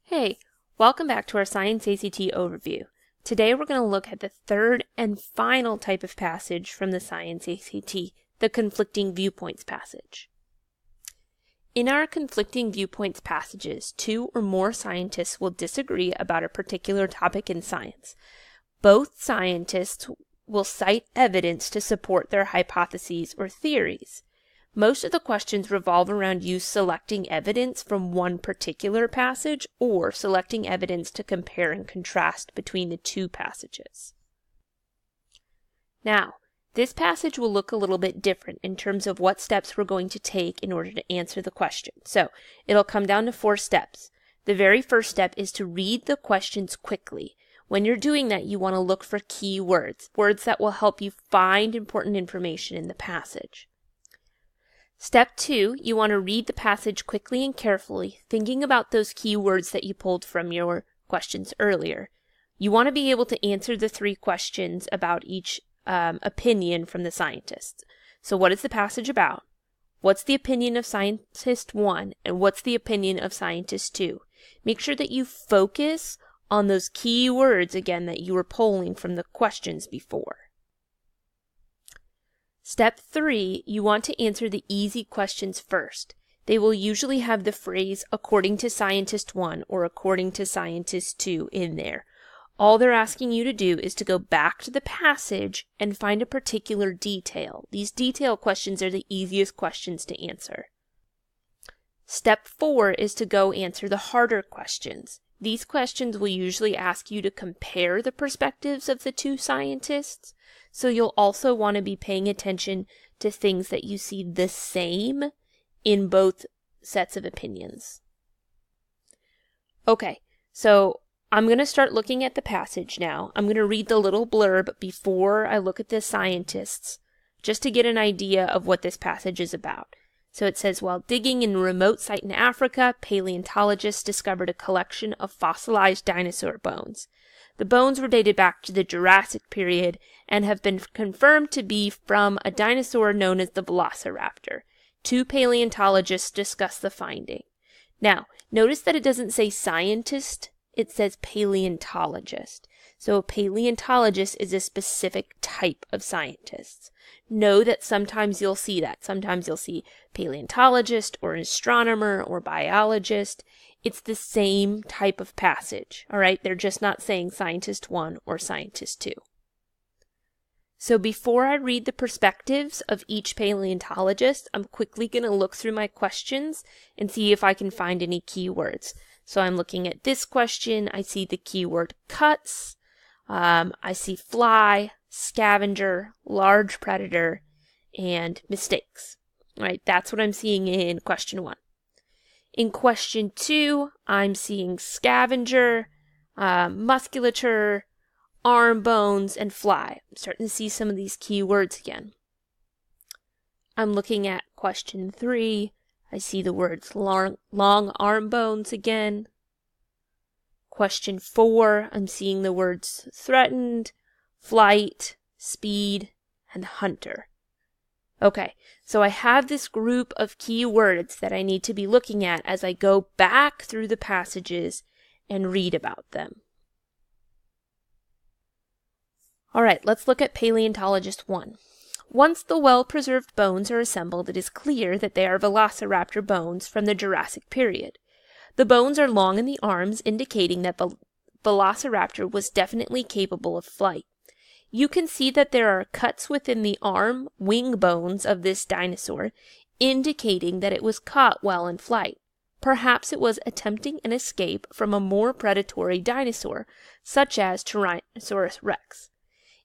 Hey, welcome back to our Science ACT overview. Today we're going to look at the third and final type of passage from the Science ACT, the conflicting viewpoints passage. In our conflicting viewpoints passages, two or more scientists will disagree about a particular topic in science. Both scientists will cite evidence to support their hypotheses or theories. Most of the questions revolve around you selecting evidence from one particular passage or selecting evidence to compare and contrast between the two passages. Now, this passage will look a little bit different in terms of what steps we're going to take in order to answer the question. So, it'll come down to 4 steps. The very first step is to read the questions quickly. When you're doing that, you want to look for key words, words that will help you find important information in the passage. Step 2, you want to read the passage quickly and carefully, thinking about those key words that you pulled from your questions earlier. You want to be able to answer the 3 questions about each opinion from the scientists. So what is the passage about? What's the opinion of scientist 1? And what's the opinion of scientist 2? Make sure that you focus on those key words again that you were pulling from the questions before. Step 3, you want to answer the easy questions first. They will usually have the phrase according to scientist 1 or according to scientist 2 in there. All they're asking you to do is to go back to the passage and find a particular detail. These detail questions are the easiest questions to answer. Step 4 is to go answer the harder questions. These questions will usually ask you to compare the perspectives of the two scientists. So you'll also want to be paying attention to things that you see the same in both sets of opinions. Okay, so I'm going to start looking at the passage now. I'm going to read the little blurb before I look at the scientists, just to get an idea of what this passage is about. So it says, while digging in a remote site in Africa, paleontologists discovered a collection of fossilized dinosaur bones. The bones were dated back to the Jurassic period and have been confirmed to be from a dinosaur known as the Velociraptor. 2 paleontologists discuss the finding. Now, notice that it doesn't say scientist, it says paleontologist. So a paleontologist is a specific type of scientist. Know that sometimes you'll see that. Sometimes you'll see paleontologist or astronomer or biologist. It's the same type of passage, all right? They're just not saying scientist 1 or scientist 2. So before I read the perspectives of each paleontologist, I'm quickly going to look through my questions and see if I can find any keywords. So I'm looking at this question. I see the keyword cuts. I see fly, scavenger, large predator, and mistakes. All right, that's what I'm seeing in question 1. In question 2, I'm seeing scavenger, musculature, arm bones, and fly. I'm starting to see some of these key words again. I'm looking at question 3. I see the words long arm bones again. Question 4, I'm seeing the words threatened, flight, speed, and hunter. Okay, so I have this group of key words that I need to be looking at as I go back through the passages and read about them. All right, let's look at paleontologist 1. Once the well-preserved bones are assembled, it is clear that they are Velociraptor bones from the Jurassic period. The bones are long in the arms, indicating that the Velociraptor was definitely capable of flight. You can see that there are cuts within the arm wing bones of this dinosaur, indicating that it was caught while in flight. Perhaps it was attempting an escape from a more predatory dinosaur, such as Tyrannosaurus rex.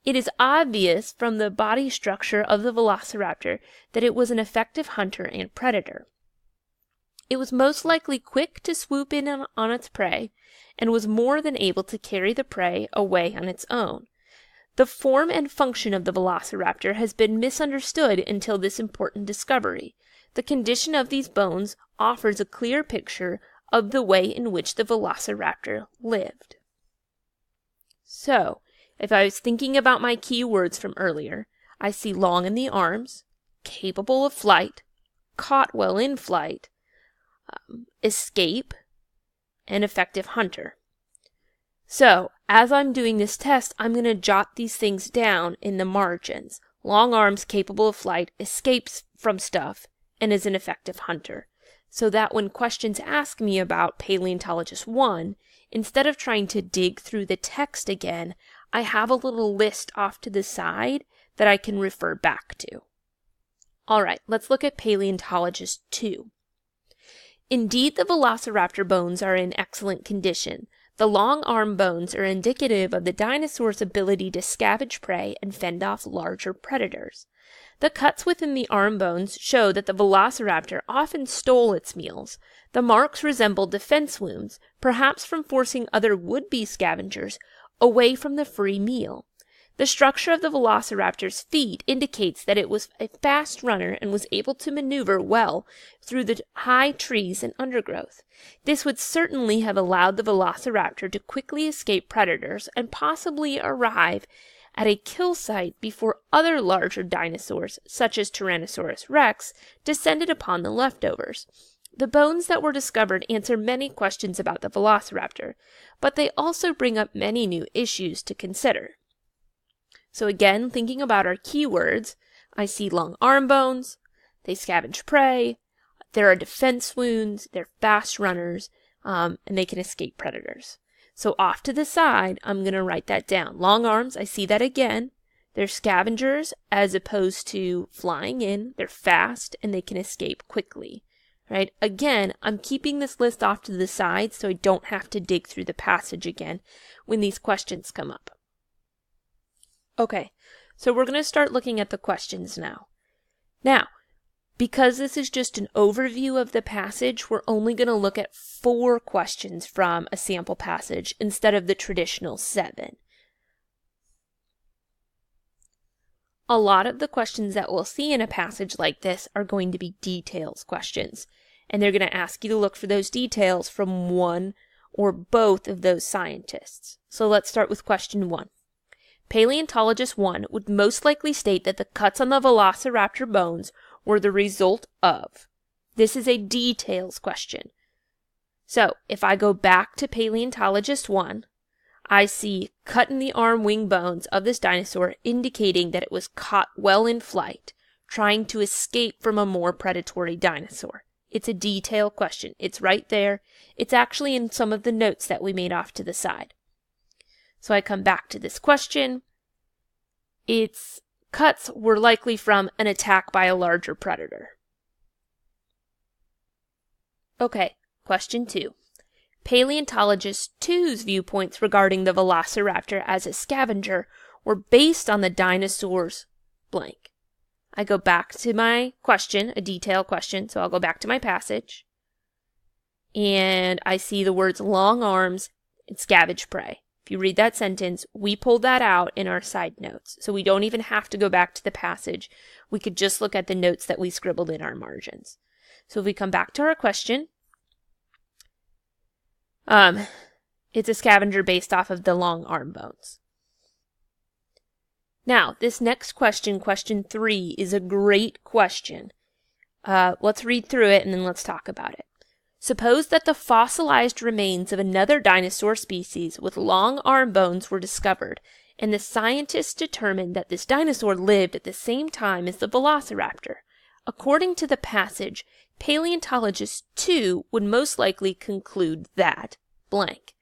It is obvious from the body structure of the Velociraptor that it was an effective hunter and predator. It was most likely quick to swoop in on its prey and was more than able to carry the prey away on its own. The form and function of the Velociraptor has been misunderstood until this important discovery. The condition of these bones offers a clear picture of the way in which the Velociraptor lived. So, if I was thinking about my key words from earlier, I see long in the arms, capable of flight, caught while in flight, escape, and effective hunter. So, as I'm doing this test, I'm going to jot these things down in the margins. Long arms, capable of flight, escapes from stuff, and is an effective hunter. So that when questions ask me about Paleontologist 1, instead of trying to dig through the text again, I have a little list off to the side that I can refer back to. All right, let's look at Paleontologist 2. Indeed, the velociraptor bones are in excellent condition. The long arm bones are indicative of the dinosaur's ability to scavenge prey and fend off larger predators. The cuts within the arm bones show that the velociraptor often stole its meals. The marks resemble defense wounds, perhaps from forcing other would-be scavengers away from the free meal. The structure of the velociraptor's feet indicates that it was a fast runner and was able to maneuver well through the high trees and undergrowth. This would certainly have allowed the velociraptor to quickly escape predators and possibly arrive at a kill site before other larger dinosaurs, such as Tyrannosaurus rex, descended upon the leftovers. The bones that were discovered answer many questions about the velociraptor, but they also bring up many new issues to consider. So again, thinking about our keywords, I see long arm bones, they scavenge prey, there are defense wounds, they're fast runners, and they can escape predators. So off to the side, I'm going to write that down. Long arms, I see that again. They're scavengers as opposed to flying in. They're fast and they can escape quickly. Right? Again, I'm keeping this list off to the side so I don't have to dig through the passage again when these questions come up. Okay, so we're going to start looking at the questions now. Now, because this is just an overview of the passage, we're only going to look at 4 questions from a sample passage instead of the traditional 7. A lot of the questions that we'll see in a passage like this are going to be details questions, and they're going to ask you to look for those details from one or both of those scientists. So let's start with question 1. Paleontologist 1 would most likely state that the cuts on the velociraptor bones were the result of. This is a details question. So if I go back to Paleontologist 1, I see cut in the arm wing bones of this dinosaur indicating that it was caught well in flight, trying to escape from a more predatory dinosaur. It's a detail question. It's right there. It's actually in some of the notes that we made off to the side. So I come back to this question. Its cuts were likely from an attack by a larger predator. Okay, question 2. Paleontologist 2's viewpoints regarding the velociraptor as a scavenger were based on the dinosaur's blank. I go back to my question, a detail question, so I'll go back to my passage. And I see the words long arms and scavenge prey. If you read that sentence, we pulled that out in our side notes. So we don't even have to go back to the passage. We could just look at the notes that we scribbled in our margins. So if we come back to our question, it's a scavenger based off of the long arm bones. Now, this next question, question 3, is a great question. Let's read through it and then let's talk about it. Suppose that the fossilized remains of another dinosaur species with long arm bones were discovered, and the scientists determined that this dinosaur lived at the same time as the velociraptor. According to the passage, Paleontologist 2 would most likely conclude that blank.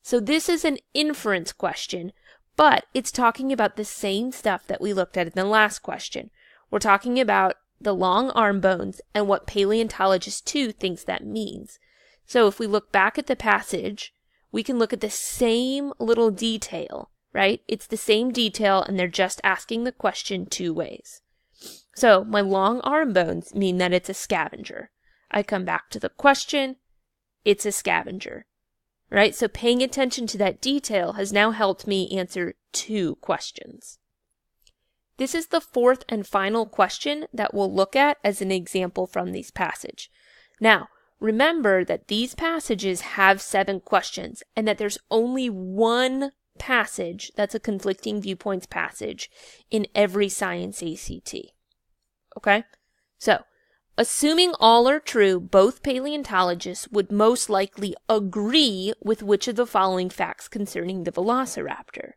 So this is an inference question, but it's talking about the same stuff that we looked at in the last question. We're talking about the long arm bones and what Paleontologist 2 thinks that means. So if we look back at the passage, we can look at the same little detail, right? It's the same detail and they're just asking the question 2 ways. So my long arm bones mean that it's a scavenger. I come back to the question, it's a scavenger, right? So paying attention to that detail has now helped me answer 2 questions. This is the 4th and final question that we'll look at as an example from this passage. Now, remember that these passages have 7 questions and that there's only one passage that's a conflicting viewpoints passage in every science ACT. Okay? So, Assuming all are true, both paleontologists would most likely agree with which of the following facts concerning the velociraptor,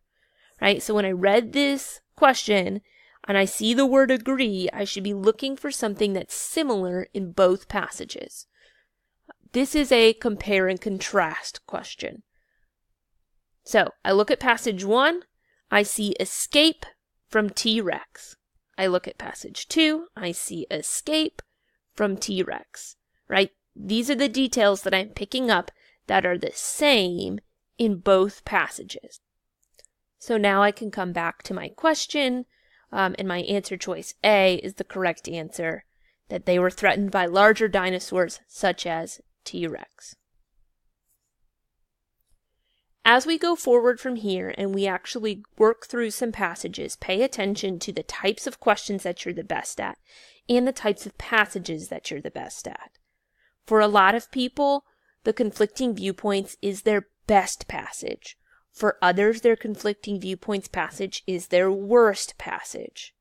right? So when I read this question and I see the word agree, I should be looking for something that's similar in both passages. This is a compare and contrast question. So I look at passage 1, I see escape from T-Rex. I look at passage 2, I see escape from T-Rex, right? These are the details that I'm picking up that are the same in both passages. So now I can come back to my question, and my answer choice A is the correct answer, that they were threatened by larger dinosaurs such as T-Rex. As we go forward from here and we actually work through some passages, pay attention to the types of questions that you're the best at and the types of passages that you're the best at. For a lot of people, the conflicting viewpoints is their best passage. For others, their conflicting viewpoints passage is their worst passage.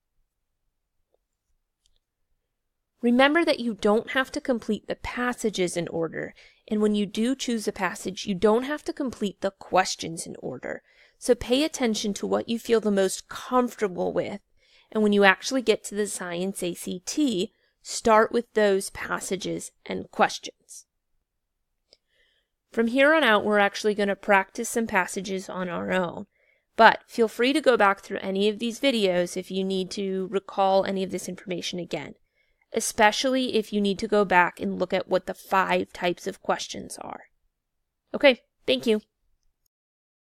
Remember that you don't have to complete the passages in order, and when you do choose a passage, you don't have to complete the questions in order. So pay attention to what you feel the most comfortable with, and when you actually get to the Science ACT, start with those passages and questions. From here on out, we're actually going to practice some passages on our own, but feel free to go back through any of these videos if you need to recall any of this information again, especially if you need to go back and look at what the 5 types of questions are. Okay, thank you.